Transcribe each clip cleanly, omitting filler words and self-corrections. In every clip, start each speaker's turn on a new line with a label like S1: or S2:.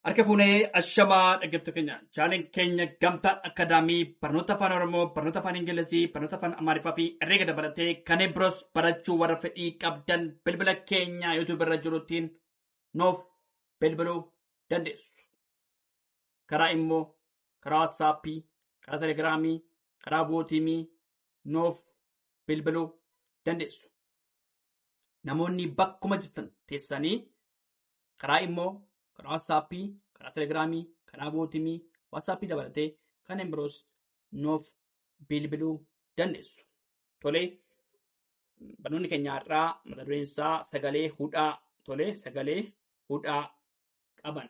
S1: Harka fuunee ashamaa dhaggeeffattoota keenya chaaneen keenya gamtaa akkaadaamii barnoota afaan oromoo barnoota afaan ingilizii barnoota afaan amaariffaa fi herreega dabalatee kanneen biroos barachuu warra fedhii qabdan bilbila keenya yuutuub irra jirutiin nuuf bilbiluu dandeessu. Karaa immoo karaa waatsaappii, karaa telegiraamii, karaa vootiimii nuuf bilbiluu dandeessu. Namoonni bakkuma jirtan teessanii karaa immoo karaa waatsaappii, karaa telegiraamii, karaa vootiimii, waatsaappii dabalatee kanneen biroos nuuf bilbiluu dandeessu. Tolee, barnoonni keenya har'aa mata dureen isaa sagalee hudhaa. Tolee, sagalee hudhaa qaban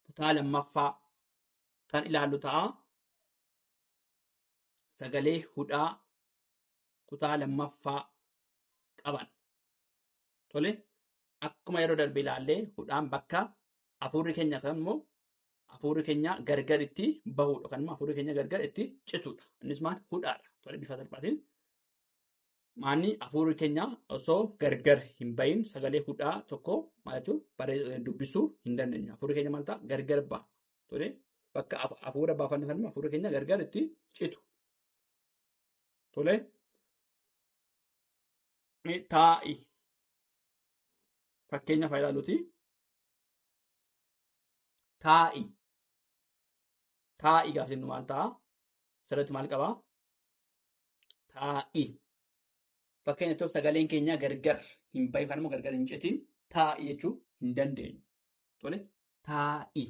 S1: kutaa lammaffaa kan ilaallu ta'a. Sagalee hudhaa kutaa lammaffaa qaban. Tolee, akkuma yeroo darbe ilaallee hudhaan bakka hafuurri keenya kan immoo hafuurri keenya gargar itti bahudha. Kan immoo hafuurri keenya gargar itti citudha. Innis maal hudhaadha. Tolee, bifa salphaatiin maanni hafuurri keenya osoo gargar hin bahin sagalee hudhaa tokko maal jechuun dubbisuu hin dandeenyu. Hafuurri keenya maal ta'a? Gargar baha. Tolee, bakka hafuura baafannu kan immoo hafuurri keenya gargar itti citu. Tolee, taa'i. Fakkeenya faayidaaluuti. Taa'i. Taa'i gaafa jennu maal ta'a? Sirriitti maal qabaa? Taa'i. Fakkeenya tokko sagaleen keenya gargar hin bahin kan immoo gargar hin citin taa'i jechuu hin dandeenyu. Tole, taa'i.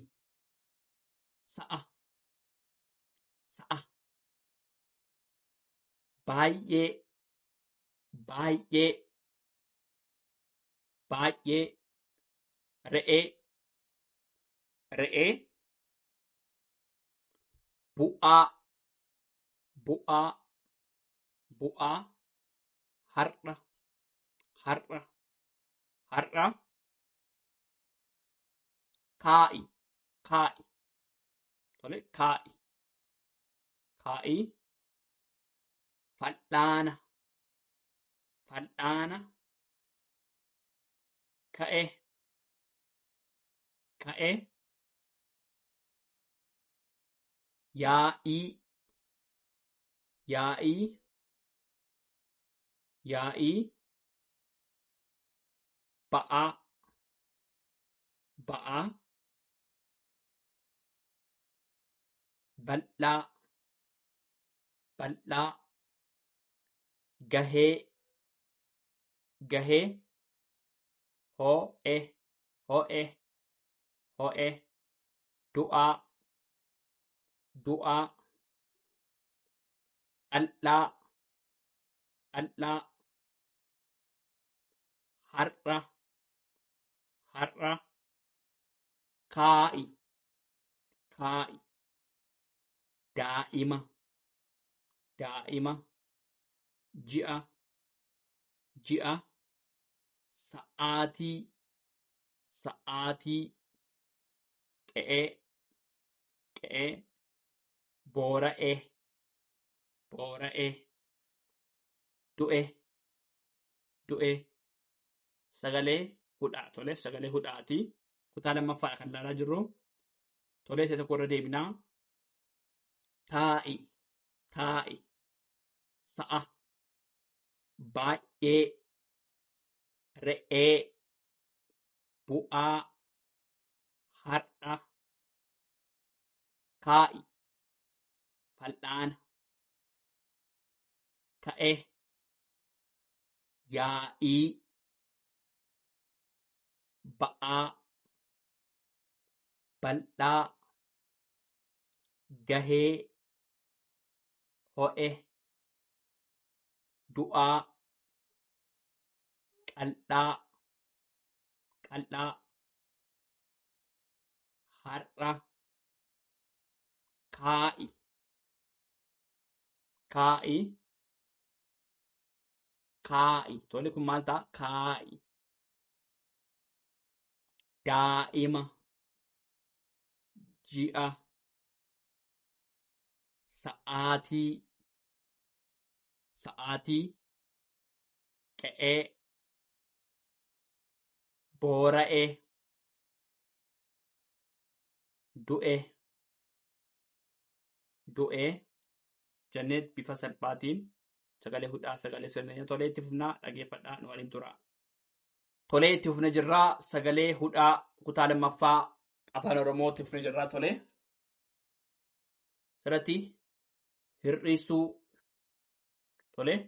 S1: Sa'a. Sa'a. Baay'ee. Baay'ee. Baay'ee. Re'ee. Re'ee. Bu'aa. Bu'aa. Bu'aa. Har'a. Har'a. Har'a. Kaa'i. Kaa'i. Tole, kaa'i. Kaa'i. Fal'aana. Fal'aana. Ka'e. Ka'e. Yaa'ii. Yaa'ii. Yaa'ii. Ba'aa. Ba'aa. Bal'aa. Bal'aa. Gahee. Gahee. Hoo'e. Hoo'e. Hoo'e. Du'aa. Du'aa. Dhal'aa. Dhal'aa. Har'a. Har'a. Kaa'i. Kaa'i. Daa'ima. Daa'ima. Ji'a. Ji'a. Sa'aatii. Sa'aatii. Qe'ee. Qe'ee. Boora'ee. Boora'ee. Du'e. Du'e. Sagalee hudhaa. Tole, sagalee hudhaati. Kutaa lammaffaadha kan ilaalaa jirru. Tole, isa tokko irra deebinaa. Taa'i. Taa'i. Sa'a. Baay'ee. Re'ee. Bu'aa. Har'a. Kaa'i. Fal'aana. Ka'e. Yaa'ii. Ba'aa. Bal'aa. Gahee. Ho'e. Du'aa. Qal'aa. Qal'aa. Har'a. Kaa'i. Kaa'i. Kaa'i. Tole, kun maal ta'a? Kaa'i. Daa'ima. Ji'a. Sa'aatii. Sa'aatii. Qe'ee. Boora'ee. du'e, du'e jennee bifa salphaatiin sagalee hudhaa sagalee sirnanya tolee itti fufnaa dhageeffadhaa nu waliin tura. Tolee itti fufne jirraa sagalee hudhaa kutaa lammaffaa afaan Oromoo itti fufne jirraa tolee. Sirratti hir'isuu tolee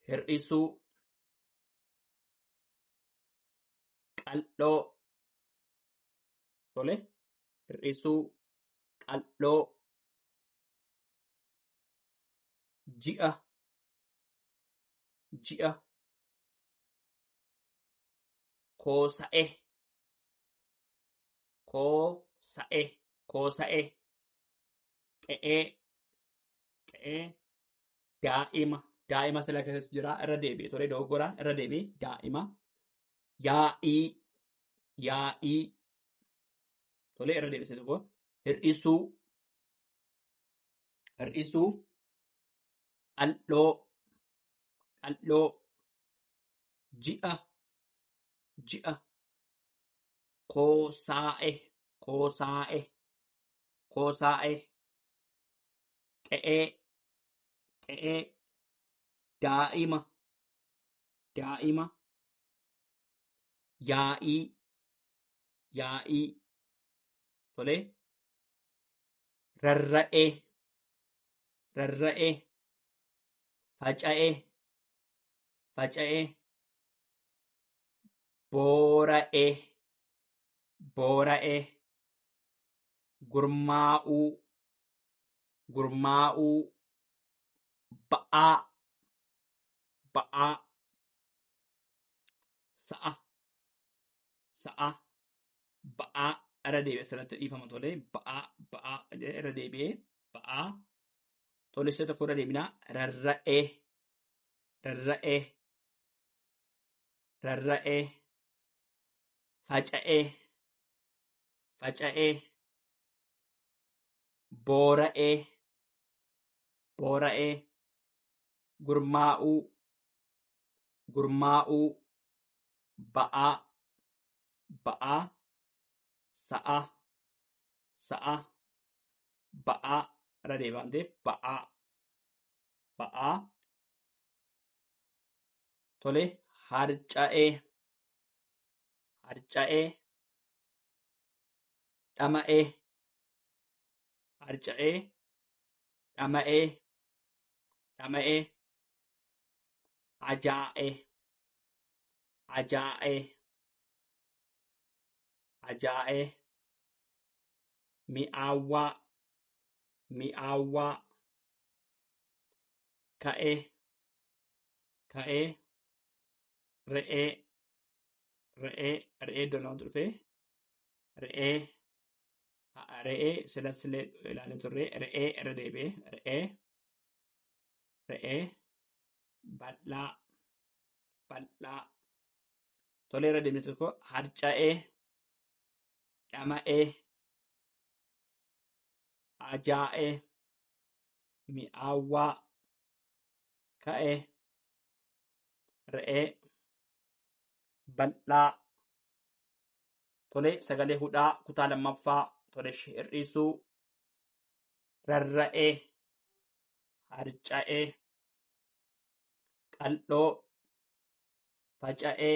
S1: hir'isuu qal'oo tolee hir'isuu qal'oo ji'a ji'a koosa'e koosa'e koosa'e qe'ee qe'ee daa'ima daa'ima sila keessatti jira irra deebi'e tolee dogoggoraan irra deebi'e daa'ima yaa'ii yaa'ii tolee irra deebisee tokko hir'isuu hir'isuu qal'oo qal'oo ji'a ji'a koosaa'e koosaa'e koosaa'e qe'ee qe'ee daa'ima daa'ima yaa'ii yaa'ii tolee rarra'ee rarra'ee faca'ee faca'ee boora'ee boora'ee gurmaa'uu gurmaa'uu ba'aa ba'aa sa'a sa'a ba'aa irra deebi'e asirratti dhiifama tolee ba'aa ba'aa irra deebi'ee ba'aa tolee isa tokko irra deebinaa rarra'ee rarra'ee rarra'ee faca'ee faca'ee boora'ee boora'ee gurmaa'uu gurmaa'uu ba'aa ba'aa sa'a sa'a ba'aa irra deebi'anteef ba'aa ba'aa tolee harca'ee harca'ee dhama'ee harca'ee dhama'ee dhama'ee ajaa'ee ajaa'ee ajaa'ee mi'aawwaa mi'aawwaa ka'ee ka'ee re'ee re'ee re'ee doonaa dhufee re'ee re'ee silastilee ilaalee turre re'ee irra deebi'ee re'ee re'ee bal'aa bal'aa tolee irra deemnee tokko harca'ee dhama'ee ajaa'ee mi'aawwaa ka'ee re'ee bal'aa tolee sagalee hudhaa kutaa lammaffaa tolee hir'isuu rarra'ee harca'ee qal'oo faca'ee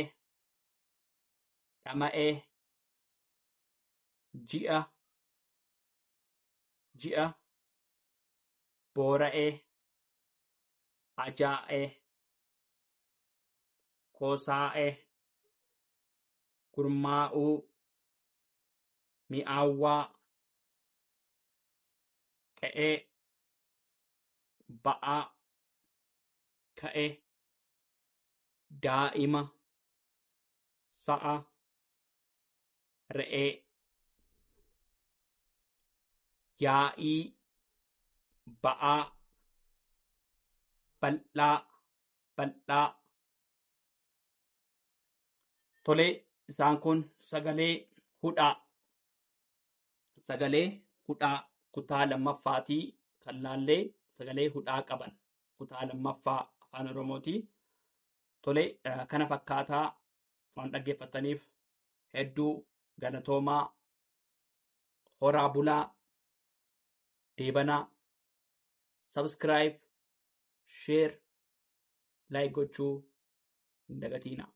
S1: dhama'ee ji'a ji'a boora'ee ajaa'ee koosaa'ee gurmaa'uu mi'aawwaa qe'ee ba'aa ka'ee daa'ima sa'a re'ee yaa'ii ba'aa bal'aa bal'aa tolee isaan kun sagalee hudhaa kutaa lammaffaatii kan laallee sagalee hudhaa qaban kutaa lammaffaa afaan Oromooti. Tolee kana fakkaataa waan dhaggeeffataniif hedduu galatoomaa horaa bulaa, deebanaa, subscribe, share, like gochuu hin dagatinaa.